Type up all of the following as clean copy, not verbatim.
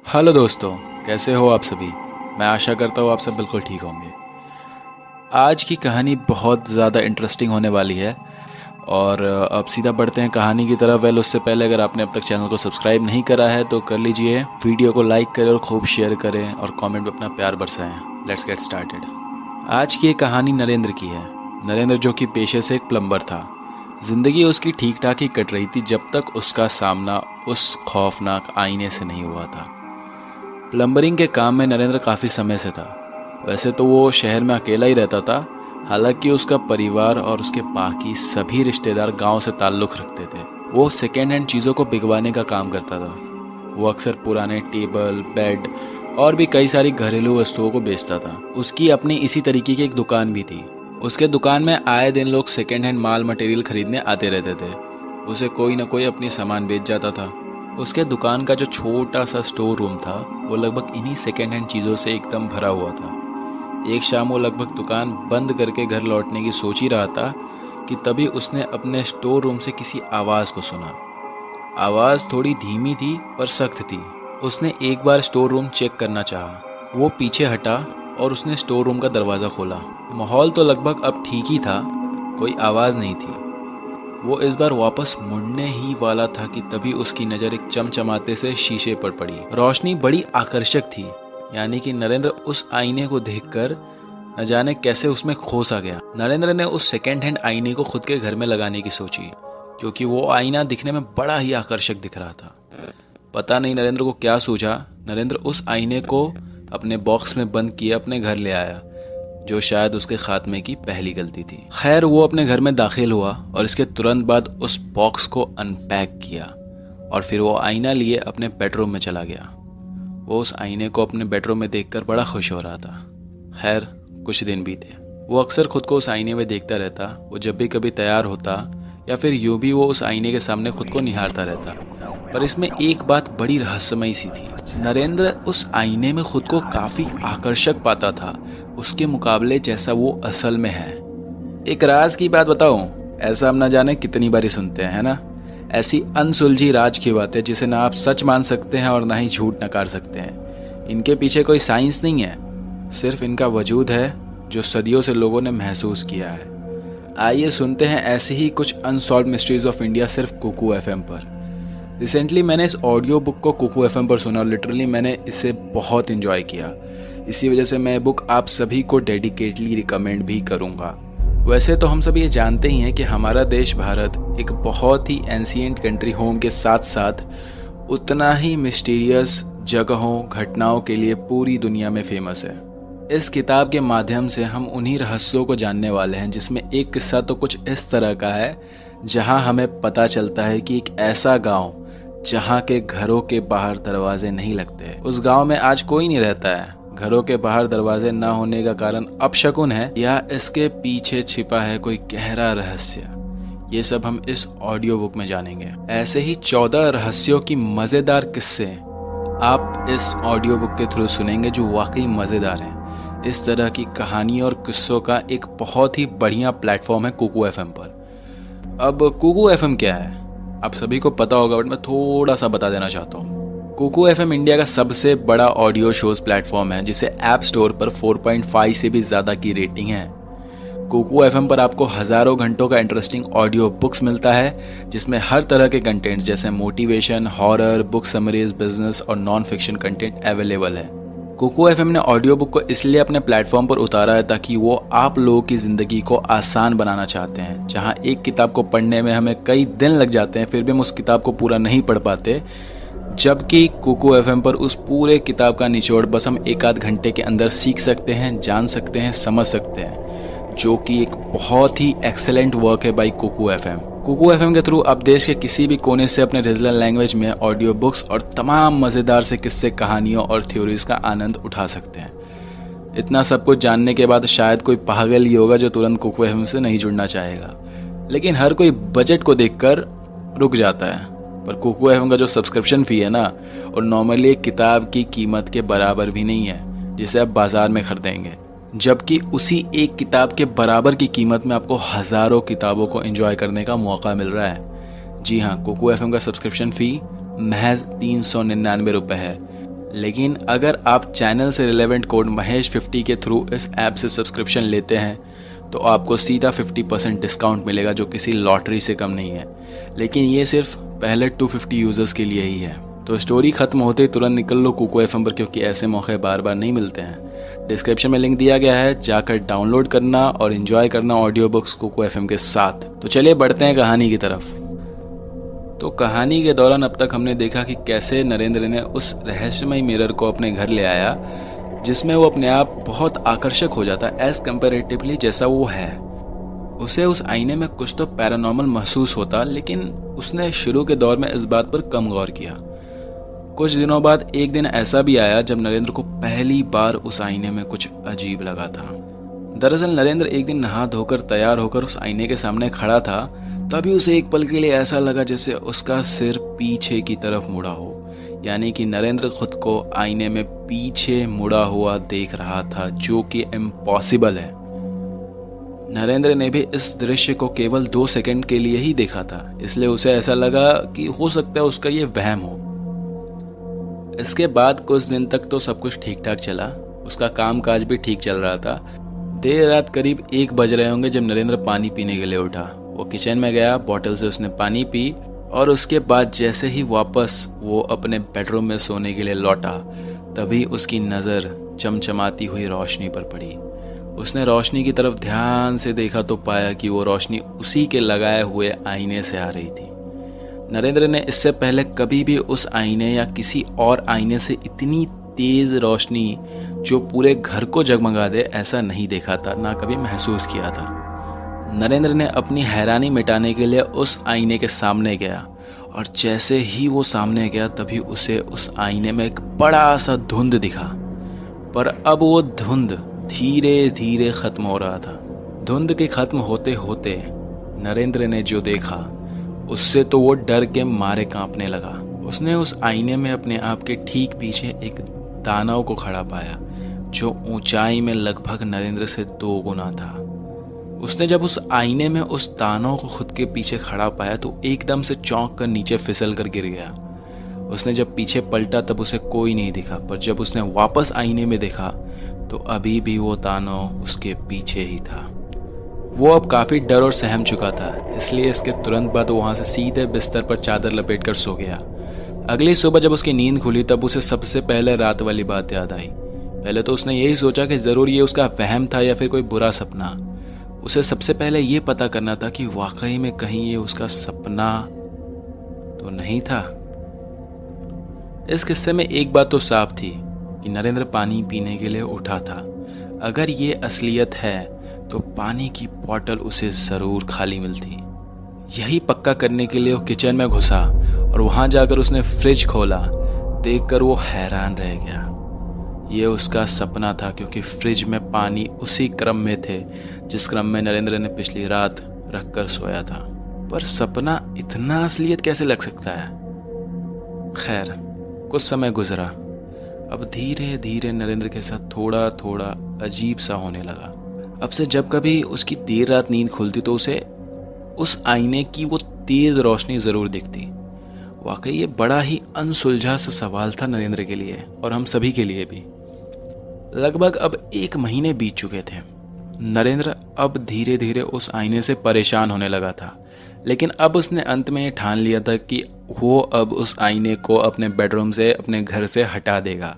Hello दोस्तों, कैसे हो आप सभी। मैं आशा करता हूँ आप सब बिल्कुल ठीक होंगे। आज की कहानी बहुत ज़्यादा इंटरेस्टिंग होने वाली है और अब सीधा बढ़ते हैं कहानी की तरफ। उससे पहले अगर आपने अब तक चैनल को सब्सक्राइब नहीं करा है तो कर लीजिए, वीडियो को लाइक करें और खूब शेयर करें और कमेंट में अपना प्यार बरसाएं। Let's get started. आज की ये कहानी नरेंद्र की है। नरेंद्र जो कि पेशे से एक प्लम्बर था। जिंदगी उसकी ठीक ठाक ही कट रही थी जब तक उसका सामना उस खौफनाक आईने से नहीं हुआ था। प्लम्बरिंग के काम में नरेंद्र काफ़ी समय से था। वैसे तो वो शहर में अकेला ही रहता था, हालांकि उसका परिवार और उसके बाकी सभी रिश्तेदार गांव से ताल्लुक़ रखते थे। वो सेकेंड हैंड चीज़ों को बिकवाने का काम करता था। वो अक्सर पुराने टेबल, बेड और भी कई सारी घरेलू वस्तुओं को बेचता था। उसकी अपनी इसी तरीके की एक दुकान भी थी। उसके दुकान में आए दिन लोग सेकेंड हैंड माल मटेरियल खरीदने आते रहते थे। उसे कोई ना कोई अपनी सामान बेच जाता था। उसके दुकान का जो छोटा सा स्टोर रूम था वो लगभग इन्हीं सेकेंड हैंड चीज़ों से एकदम भरा हुआ था। एक शाम वो लगभग दुकान बंद करके घर लौटने की सोच ही रहा था कि तभी उसने अपने स्टोर रूम से किसी आवाज़ को सुना। आवाज़ थोड़ी धीमी थी पर सख्त थी। उसने एक बार स्टोर रूम चेक करना चाहा। वो पीछे हटा और उसने स्टोर रूम का दरवाज़ा खोला। माहौल तो लगभग अब ठीक ही था, कोई आवाज़ नहीं थी। वो इस बार वापस मुड़ने ही वाला था कि तभी उसकी नज़र एक चमचमाते से शीशे पर पड़ी। रोशनी बड़ी आकर्षक थी, यानी कि नरेंद्र उस आईने को देखकर न जाने कैसे उसमें खो सा गया। नरेंद्र ने उस सेकेंड हैंड आईने को खुद के घर में लगाने की सोची, क्योंकि वो आईना दिखने में बड़ा ही आकर्षक दिख रहा था। पता नहीं नरेंद्र को क्या सूझा, नरेंद्र उस आईने को अपने बॉक्स में बंद किए अपने घर ले आया, जो शायद उसके खात्मे की पहली गलती थी। खैर, वो अपने घर में दाखिल हुआ और इसके तुरंत बाद उस बॉक्स को अनपैक किया और फिर वो आईना लिए अपने बेडरूम में चला गया। वो उस आईने को अपने बेडरूम में देखकर बड़ा खुश हो रहा था। खैर, कुछ दिन बीते। वो अक्सर खुद को उस आईने में देखता रहता। वो जब भी कभी तैयार होता या फिर यूं भी वो उस आईने के सामने खुद को निहारता रहता। पर इसमें एक बात बड़ी रहस्यमयी सी थी। नरेंद्र उस आईने में खुद को काफी आकर्षक पाता था, उसके मुकाबले जैसा वो असल में है। एक राज की बात बताऊं, ऐसा हम ना जाने कितनी बारी सुनते हैं, है ना। ऐसी अनसुलझी राज की बातें जिसे ना आप सच मान सकते हैं और ना ही झूठ नकार सकते हैं। इनके पीछे कोई साइंस नहीं है, सिर्फ इनका वजूद है जो सदियों से लोगों ने महसूस किया है। आइए सुनते हैं ऐसी ही कुछ अनसॉल्व्ड मिस्ट्रीज ऑफ इंडिया सिर्फ कुकू एफएम पर। रिसेंटली मैंने इस ऑडियो बुक को कुकू एफएम पर सुना और लिटरली मैंने इसे बहुत इंजॉय किया। इसी वजह से मैं बुक आप सभी को डेडिकेटली रिकमेंड भी करूँगा। वैसे तो हम सब ये जानते ही हैं कि हमारा देश भारत एक बहुत ही एंशिएंट कंट्री होने के साथ साथ उतना ही मिस्टीरियस जगहों, घटनाओं के लिए पूरी दुनिया में फेमस है। इस किताब के माध्यम से हम उन्हीं रहस्यों को जानने वाले हैं, जिसमें एक किस्सा तो कुछ इस तरह का है जहां हमें पता चलता है कि एक ऐसा गांव जहां के घरों के बाहर दरवाजे नहीं लगते, उस गांव में आज कोई नहीं रहता है। घरों के बाहर दरवाजे न होने का कारण अपशकुन है या इसके पीछे छिपा है कोई गहरा रहस्य, ये सब हम इस ऑडियो बुक में जानेंगे। ऐसे ही 14 रहस्यों की मजेदार किस्से आप इस ऑडियो बुक के थ्रू सुनेंगे जो वाकई मजेदार हैं। इस तरह की कहानी और किस्सों का एक बहुत ही बढ़िया प्लेटफॉर्म है कुकू एफएम पर। अब कुकू एफएम क्या है आप सभी को पता होगा, बट मैं थोड़ा सा बता देना चाहता हूँ। कुकू एफएम इंडिया का सबसे बड़ा ऑडियो शोज प्लेटफॉर्म है, जिसे ऐप स्टोर पर 4.5 से भी ज्यादा की रेटिंग है। कुकू एफएम पर आपको हजारों घंटों का इंटरेस्टिंग ऑडियो बुक्स मिलता है, जिसमें हर तरह के कंटेंट्स जैसे motivation, horror, book summaries, business और नॉन फिक्शन कंटेंट अवेलेबल है। कुकू एफएम ने ऑडियो बुक को इसलिए अपने प्लेटफॉर्म पर उतारा है ताकि वो आप लोगों की ज़िंदगी को आसान बनाना चाहते हैं। जहां एक किताब को पढ़ने में हमें कई दिन लग जाते हैं, फिर भी हम उस किताब को पूरा नहीं पढ़ पाते, जबकि कुकू एफएम पर उस पूरे किताब का निचोड़ बस हम एक आध घंटे के अंदर सीख सकते हैं, जान सकते हैं, समझ सकते हैं, जो कि एक बहुत ही एक्सेलेंट वर्क है by Kuku FM. Kuku FM के थ्रू आप देश के किसी भी कोने से अपने रीजनल लैंग्वेज में ऑडियो बुक्स और तमाम मज़ेदार से किस्से, कहानियों और थ्योरीज का आनंद उठा सकते हैं। इतना सब कुछ जानने के बाद शायद कोई पागल ही होगा जो तुरंत कुकू एफएम से नहीं जुड़ना चाहेगा, लेकिन हर कोई बजट को देखकर रुक जाता है। पर कुकू एफएम का जो सब्सक्रिप्शन फ़ी है ना, और नॉर्मली एक किताब की कीमत के बराबर भी नहीं है जिसे आप बाज़ार में खरीदेंगे, जबकि उसी एक किताब के बराबर की कीमत में आपको हज़ारों किताबों को एंजॉय करने का मौका मिल रहा है। जी हाँ, कुकू एफएम का सब्सक्रिप्शन फ़ी महज 399 रुपये है। लेकिन अगर आप चैनल से रिलेवेंट कोड महेश 50 के थ्रू इस ऐप से सब्सक्रिप्शन लेते हैं तो आपको सीधा 50% डिस्काउंट मिलेगा, जो किसी लॉटरी से कम नहीं है। लेकिन ये सिर्फ पहले 250 यूज़र्स के लिए ही है। तो स्टोरी खत्म होते ही तुरंत निकल लो कुको एफएम पर, क्योंकि ऐसे मौके बार बार नहीं मिलते हैं। डिस्क्रिप्शन में लिंक दिया गया है, जाकर डाउनलोड करना और एंजॉय करना ऑडियो बुक्स कुको एफएम के साथ। तो चलिए बढ़ते हैं कहानी की तरफ। तो कहानी के दौरान अब तक हमने देखा कि कैसे नरेंद्र ने उस रहस्यमय मिरर को अपने घर ले आया, जिसमें वो अपने आप बहुत आकर्षक हो जाता एज कंपैरेटिवली जैसा वो है। उसे उस आईने में कुछ तो पैरानॉर्मल महसूस होता, लेकिन उसने शुरू के दौर में इस बात पर कम गौर किया। कुछ दिनों बाद एक दिन ऐसा भी आया जब नरेंद्र को पहली बार उस आईने में कुछ अजीब लगा था। दरअसल नरेंद्र एक दिन नहा धोकर तैयार होकर उस आईने के सामने खड़ा था, तभी उसे एक पल के लिए ऐसा लगा जैसे उसका सिर पीछे की तरफ मुड़ा हो, यानी कि नरेंद्र खुद को आईने में पीछे मुड़ा हुआ देख रहा था, जो कि इम्पॉसिबल है। नरेंद्र ने भी इस दृश्य को केवल 2 सेकंड के लिए ही देखा था, इसलिए उसे ऐसा लगा कि हो सकता है उसका ये वहम हो। इसके बाद कुछ दिन तक तो सब कुछ ठीक ठाक चला, उसका काम काज भी ठीक चल रहा था। देर रात करीब 1 बज रहे होंगे जब नरेंद्र पानी पीने के लिए उठा। वो किचन में गया, बोतल से उसने पानी पी और उसके बाद जैसे ही वापस वो अपने बेडरूम में सोने के लिए लौटा, तभी उसकी नज़र चमचमाती हुई रोशनी पर पड़ी। उसने रोशनी की तरफ ध्यान से देखा तो पाया कि वो रोशनी उसी के लगाए हुए आईने से आ रही थी। नरेंद्र ने इससे पहले कभी भी उस आईने या किसी और आईने से इतनी तेज रोशनी जो पूरे घर को जगमगा दे ऐसा नहीं देखा था, ना कभी महसूस किया था। नरेंद्र ने अपनी हैरानी मिटाने के लिए उस आईने के सामने गया और जैसे ही वो सामने गया तभी उसे उस आईने में एक बड़ा सा धुंध दिखा। पर अब वो धुंध धीरे धीरे खत्म हो रहा था। धुंध के खत्म होते होते नरेंद्र ने जो देखा उससे तो वो डर के मारे कांपने लगा। उसने उस आईने में अपने आप के ठीक पीछे एक दानव को खड़ा पाया, जो ऊंचाई में लगभग नरेंद्र से 2 गुना था। उसने जब उस आईने में उस दानव को खुद के पीछे खड़ा पाया तो एकदम से चौंक कर नीचे फिसल कर गिर गया। उसने जब पीछे पलटा तब उसे कोई नहीं दिखा, पर जब उसने वापस आईने में देखा तो अभी भी वो दानव उसके पीछे ही था। वो अब काफी डर और सहम चुका था, इसलिए इसके तुरंत बाद वहां से सीधे बिस्तर पर चादर लपेट कर सो गया। अगली सुबह जब उसकी नींद खुली तब उसे सबसे पहले रात वाली बात याद आई। पहले तो उसने यही सोचा कि जरूर ये उसका वहम था या फिर कोई बुरा सपना। उसे सबसे पहले ये पता करना था कि वाकई में कहीं ये उसका सपना तो नहीं था। इस किस्से में एक बात तो साफ थी कि नरेंद्र पानी पीने के लिए उठा था। अगर ये असलियत है तो पानी की बोतल उसे जरूर खाली मिलती। यही पक्का करने के लिए वो किचन में घुसा और वहां जाकर उसने फ्रिज खोला। देखकर वो हैरान रह गया। ये उसका सपना था, क्योंकि फ्रिज में पानी उसी क्रम में थे जिस क्रम में नरेंद्र ने पिछली रात रखकर सोया था। पर सपना इतना असलियत कैसे लग सकता है? खैर, कुछ समय गुजरा। अब धीरे धीरे नरेंद्र के साथ थोड़ा थोड़ा अजीब सा होने लगा। अब से जब कभी उसकी देर रात नींद खुलती तो उसे उस आईने की वो तेज रोशनी जरूर दिखती। वाकई ये बड़ा ही अनसुलझा सा सवाल था नरेंद्र के लिए और हम सभी के लिए भी। लगभग अब 1 महीने बीत चुके थे। नरेंद्र अब धीरे धीरे उस आईने से परेशान होने लगा था, लेकिन अब उसने अंत में ठान लिया था कि वो अब उस आईने को अपने बेडरूम से, अपने घर से हटा देगा।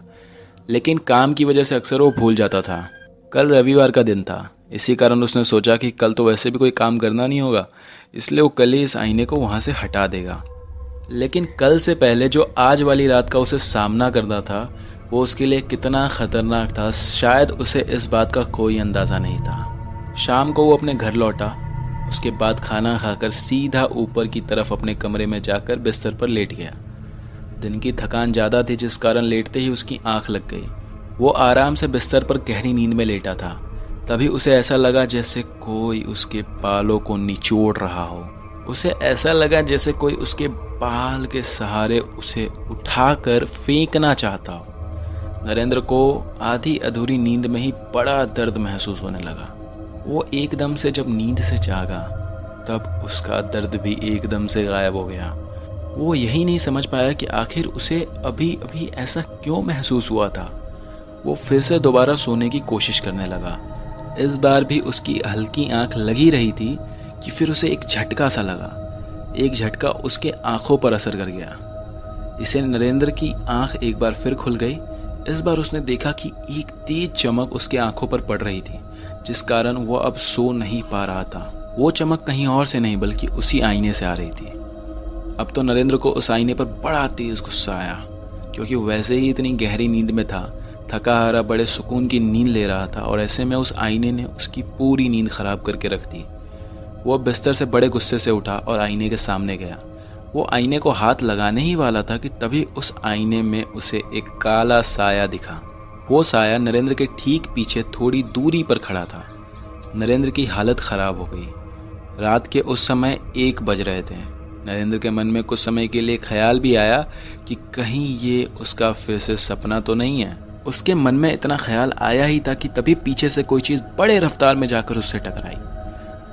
लेकिन काम की वजह से अक्सर वो भूल जाता था। कल रविवार का दिन था, इसी कारण उसने सोचा कि कल तो वैसे भी कोई काम करना नहीं होगा, इसलिए वो कल ही इस आईने को वहाँ से हटा देगा। लेकिन कल से पहले जो आज वाली रात का उसे सामना करना था वो उसके लिए कितना खतरनाक था, शायद उसे इस बात का कोई अंदाज़ा नहीं था। शाम को वो अपने घर लौटा। उसके बाद खाना खाकर सीधा ऊपर की तरफ अपने कमरे में जाकर बिस्तर पर लेट गया। दिन की थकान ज़्यादा थी, जिस कारण लेटते ही उसकी आंख लग गई। वो आराम से बिस्तर पर गहरी नींद में लेटा था। तभी उसे ऐसा लगा जैसे कोई उसके बालों को निचोड़ रहा हो। उसे ऐसा लगा जैसे कोई उसके बाल के सहारे उसे उठाकर फेंकना चाहता हो। नरेंद्र को आधी अधूरी नींद में ही बड़ा दर्द महसूस होने लगा। वो एकदम से जब नींद से जागा तब उसका दर्द भी एकदम से गायब हो गया। वो यही नहीं समझ पाया कि आखिर उसे अभी अभी ऐसा क्यों महसूस हुआ था। वो फिर से दोबारा सोने की कोशिश करने लगा। इस बार भी उसकी हल्की आंख लगी रही थी कि फिर उसे एक झटका सा लगा। एक झटका उसके आंखों पर असर कर गया। इसे नरेंद्र की आंख एक बार फिर खुल गई। इस बार उसने देखा कि एक तेज चमक उसके आंखों पर पड़ रही थी, जिस कारण वो अब सो नहीं पा रहा था। वो चमक कहीं और से नहीं बल्कि उसी आईने से आ रही थी। अब तो नरेंद्र को उस आईने पर बड़ा तेज गुस्सा आया, क्योंकि वैसे ही इतनी गहरी नींद में था, थका हारा बड़े सुकून की नींद ले रहा था, और ऐसे में उस आईने ने उसकी पूरी नींद खराब करके रख दी। वो बिस्तर से बड़े गुस्से से उठा और आईने के सामने गया। वो आईने को हाथ लगाने ही वाला था कि तभी उस आईने में उसे एक काला साया दिखा। वो साया नरेंद्र के ठीक पीछे थोड़ी दूरी पर खड़ा था। नरेंद्र की हालत खराब हो गई। रात के उस समय 1 बज रहे थे। नरेंद्र के मन में कुछ समय के लिए ख्याल भी आया कि कहीं ये उसका फिर से सपना तो नहीं है। उसके मन में इतना ख्याल आया ही था कि तभी पीछे से कोई चीज़ बड़े रफ्तार में जाकर उससे टकराई।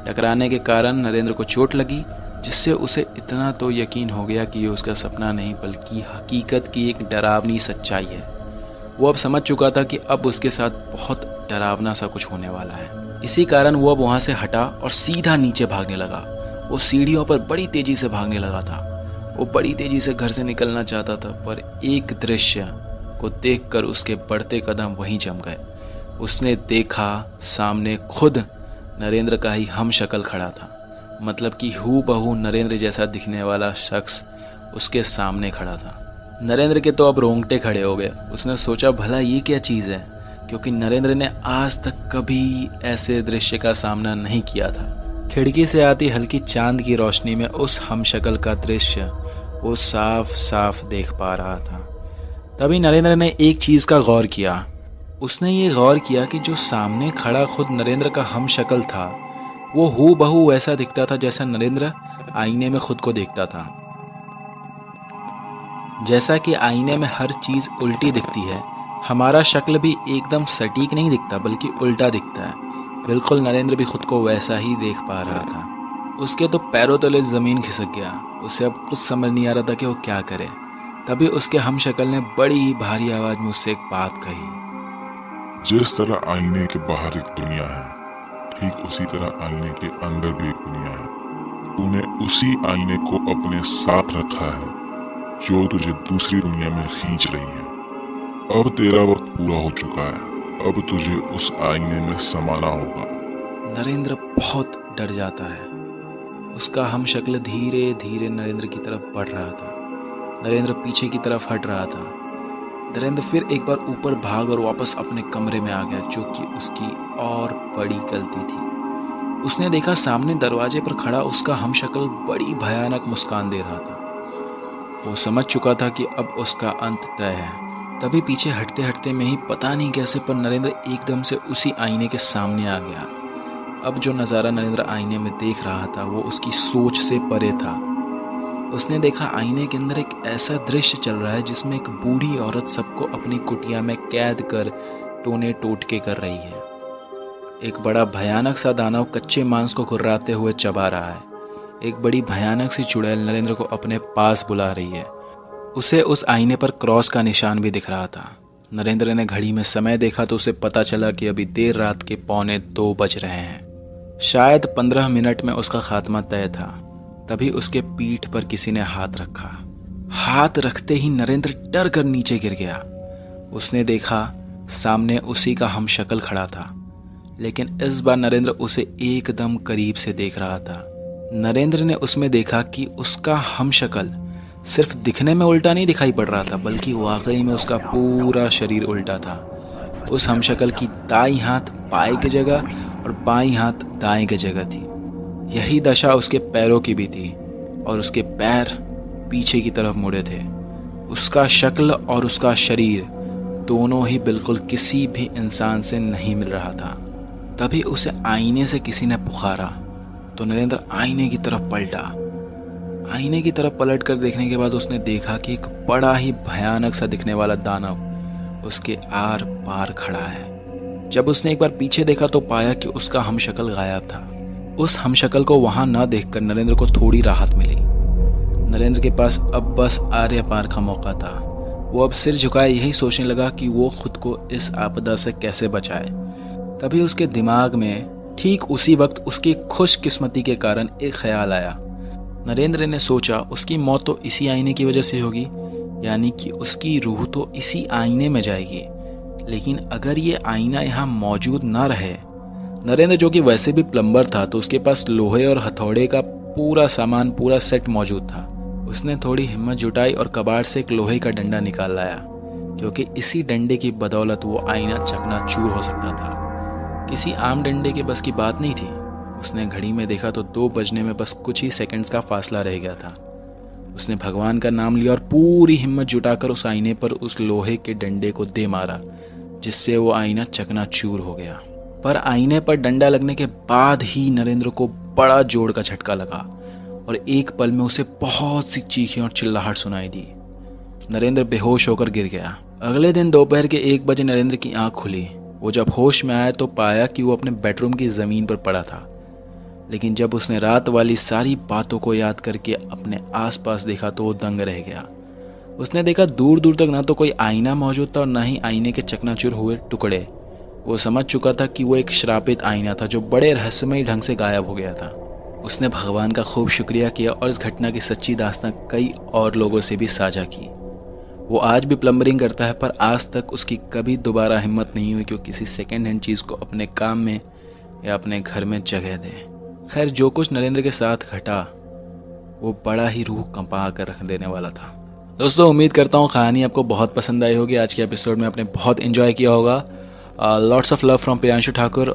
टकराने के कारण नरेंद्र को चोट लगी, जिससे उसे इतना तो यकीन हो गया कि ये उसका सपना नहीं बल्कि हकीकत की एक डरावनी सच्चाई है। वो अब समझ चुका था कि अब उसके साथ बहुत डरावना सा कुछ होने वाला है। इसी कारण वो अब वहाँ से हटा और सीधा नीचे भागने लगा। वो सीढ़ियों पर बड़ी तेजी से भागने लगा था। वो बड़ी तेजी से घर से निकलना चाहता था, पर एक दृश्य को देखकर उसके बढ़ते कदम वहीं जम गए। उसने देखा सामने खुद नरेंद्र का ही हम शक्ल खड़ा था, मतलब कि हूबहू नरेंद्र जैसा दिखने वाला शख्स उसके सामने खड़ा था। नरेंद्र के तो अब रोंगटे खड़े हो गए। उसने सोचा भला ये क्या चीज़ है, क्योंकि नरेंद्र ने आज तक कभी ऐसे दृश्य का सामना नहीं किया था। खिड़की से आती हल्की चांद की रोशनी में उस हमशक्ल का दृश्य वो साफ साफ देख पा रहा था। तभी नरेंद्र ने एक चीज का गौर किया। उसने ये गौर किया कि जो सामने खड़ा खुद नरेंद्र का हमशक्ल था, वो हूबहू वैसा दिखता था जैसा नरेंद्र आईने में खुद को देखता था। जैसा कि आईने में हर चीज उल्टी दिखती है, हमारा शक्ल भी एकदम सटीक नहीं दिखता बल्कि उल्टा दिखता है। बिल्कुल नरेंद्र भी खुद को वैसा ही देख पा रहा था। उसके तो पैरों तले जमीन खिसक गया। उसे अब कुछ समझ नहीं आ रहा था कि वो क्या करे। तभी उसके हमशक्ल ने बड़ी ही भारी आवाज में उससे एक बात कही। जिस तरह आईने के बाहर एक दुनिया है, ठीक उसी तरह आईने के अंदर भी एक दुनिया है। तूने उसी आईने को अपने साथ रखा है जो तुझे दूसरी दुनिया में खींच रही है। अब तेरा वक्त पूरा हो चुका है। अब तुझे उस आईने में समाना होगा। नरेंद्र बहुत डर जाता है। उसका हमशक्ल धीरे धीरे नरेंद्र की तरफ बढ़ रहा था। नरेंद्र पीछे की तरफ हट रहा था। नरेंद्र फिर एक बार ऊपर भाग और वापस अपने कमरे में आ गया, जो कि उसकी और बड़ी गलती थी। उसने देखा सामने दरवाजे पर खड़ा उसका हमशक्ल बड़ी भयानक मुस्कान दे रहा था। वो समझ चुका था कि अब उसका अंत तय है। तभी पीछे हटते हटते में ही पता नहीं कैसे पर नरेंद्र एकदम से उसी आईने के सामने आ गया। अब जो नज़ारा नरेंद्र आईने में देख रहा था वो उसकी सोच से परे था। उसने देखा आईने के अंदर एक ऐसा दृश्य चल रहा है जिसमें एक बूढ़ी औरत सबको अपनी कुटिया में कैद कर टोने टोटके कर रही है। एक बड़ा भयानक सा दानव कच्चे मांस को कुर्राते हुए चबा रहा है। एक बड़ी भयानक सी चुड़ैल नरेंद्र को अपने पास बुला रही है। उसे उस आईने पर क्रॉस का निशान भी दिख रहा था। नरेंद्र ने घड़ी में समय देखा तो उसे पता चला कि अभी देर रात के 1:45 बज रहे हैं। शायद 15 मिनट में उसका खात्मा तय था। तभी उसके पीठ पर किसी ने हाथ रखा। हाथ रखते ही नरेंद्र डर कर नीचे गिर गया। उसने देखा सामने उसी का हमशक्ल खड़ा था, लेकिन इस बार नरेंद्र उसे एकदम करीब से देख रहा था। नरेंद्र ने उसमें देखा कि उसका हमशक्ल सिर्फ दिखने में उल्टा नहीं दिखाई पड़ रहा था, बल्कि वाकई में उसका पूरा शरीर उल्टा था। उस हमशक्ल की दाईं हाथ बाएं की जगह और बाईं हाथ दाएं की जगह थी। यही दशा उसके पैरों की भी थी और उसके पैर पीछे की तरफ मुड़े थे। उसका शक्ल और उसका शरीर दोनों ही बिल्कुल किसी भी इंसान से नहीं मिल रहा था। तभी उसे आईने से किसी ने पुकारा तो नरेंद्र आईने की तरफ पलटा। आईने की तरफ पलट कर देखने के बाद उसने देखा कि एक बड़ा ही भयानक सा दिखने वाला दानव उसके आर पार खड़ा है। जब उसने एक बार पीछे देखा तो पाया कि उसका हमशक्ल गायब था। उस हमशक्ल को वहां न देखकर नरेंद्र को थोड़ी राहत मिली। नरेंद्र के पास अब बस आर्य पार का मौका था। वो अब सिर झुकाए यही सोचने लगा कि वो खुद को इस आपदा से कैसे बचाए। तभी उसके दिमाग में ठीक उसी वक्त उसकी खुशकिस्मती के कारण एक ख्याल आया। नरेंद्र ने सोचा उसकी मौत तो इसी आईने की वजह से होगी, यानी कि उसकी रूह तो इसी आईने में जाएगी। लेकिन अगर ये आईना यहाँ मौजूद ना रहे, नरेंद्र जो कि वैसे भी प्लम्बर था तो उसके पास लोहे और हथौड़े का पूरा सामान, पूरा सेट मौजूद था। उसने थोड़ी हिम्मत जुटाई और कबाड़ से एक लोहे का डंडा निकाल लाया, क्योंकि इसी डंडे की बदौलत वो आईना चकनाचूर हो सकता था। किसी आम डंडे के बस की बात नहीं थी। उसने घड़ी में देखा तो 2 बजने में बस कुछ ही सेकंड्स का फासला रह गया था। उसने भगवान का नाम लिया और पूरी हिम्मत जुटाकर उस आईने पर उस लोहे के डंडे को दे मारा, जिससे वो आईना चकनाचूर हो गया। पर आईने पर डंडा लगने के बाद ही नरेंद्र को बड़ा जोर का झटका लगा और एक पल में उसे बहुत सी चीखें और चिल्लाहट सुनाई दी। नरेंद्र बेहोश होकर गिर गया। अगले दिन दोपहर के 1 बजे नरेंद्र की आंख खुली। वो जब होश में आया तो पाया कि वो अपने बेडरूम की जमीन पर पड़ा था। लेकिन जब उसने रात वाली सारी बातों को याद करके अपने आसपास देखा तो वो दंग रह गया। उसने देखा दूर दूर तक ना तो कोई आईना मौजूद था और ना ही आईने के चकनाचूर हुए टुकड़े। वो समझ चुका था कि वो एक श्रापित आईना था जो बड़े रहस्यमयी ढंग से गायब हो गया था। उसने भगवान का खूब शुक्रिया किया और इस घटना की सच्ची दास्तां कई और लोगों से भी साझा की। वो आज भी प्लम्बरिंग करता है, पर आज तक उसकी कभी दोबारा हिम्मत नहीं हुई कि वो किसी सेकेंड हैंड चीज़ को अपने काम में या अपने घर में जगह दे। खैर, जो कुछ नरेंद्र के साथ घटा वो बड़ा ही रूह कंपा कर रख देने वाला था। दोस्तों, उम्मीद करता हूँ कहानी आपको बहुत पसंद आई होगी। आज के एपिसोड में आपने बहुत एंजॉय किया होगा। Lots of love from Priyanshu Thakur.